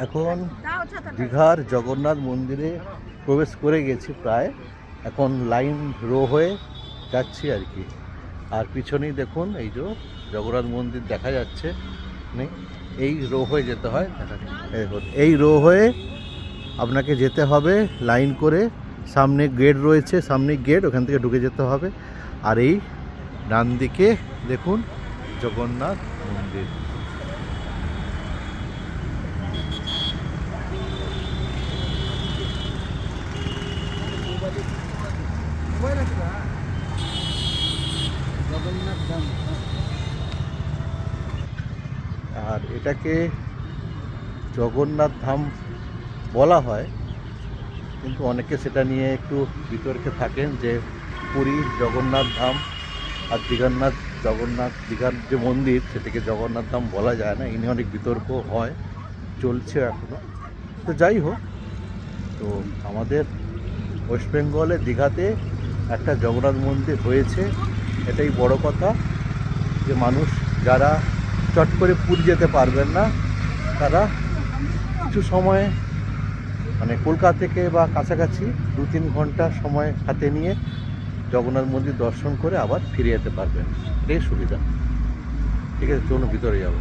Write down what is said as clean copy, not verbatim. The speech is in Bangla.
এখন দীঘার জগন্নাথ মন্দিরে প্রবেশ করে গেছি প্রায়। এখন লাইন রো হয়ে যাচ্ছি আর কি। আর পিছনেই দেখুন এই যে জগন্নাথ মন্দির দেখা যাচ্ছে। এই রো হয়ে যেতে হয়, এই রো হয়ে আপনাকে যেতে হবে লাইন করে। সামনে গেট রয়েছে, সামনে গেট, ওখান থেকে ঢুকে যেতে হবে। আর এই ডান দিকে দেখুন জগন্নাথ মন্দির। আর এটাকে জগন্নাথ ধাম বলা হয়, কিন্তু অনেকে সেটা নিয়ে একটু বিতর্কে থাকেন যে পুরীর জগন্নাথ ধাম আর দীঘার যে মন্দির সেটাকে জগন্নাথ ধাম বলা যায় না। নিয়ে অনেক বিতর্ক হয়, চলছে এখনও। তো যাই হোক, তো আমাদের ওয়েস্ট বেঙ্গলে দীঘাতে একটা জগন্নাথ মন্দির হয়েছে, এটাই বড় কথা। যে মানুষ যারা চট করে পুরী যেতে পারবেন না, তারা কিছু সময় মানে কলকাতা থেকে বা কাছাকাছি 2-3 ঘন্টা সময় হাতে নিয়ে জগন্নাথ মন্দির দর্শন করে আবার ফিরে যেতে পারবেন। এটাই সুবিধা। ঠিক আছে, চলুন ভিতরে যাবো।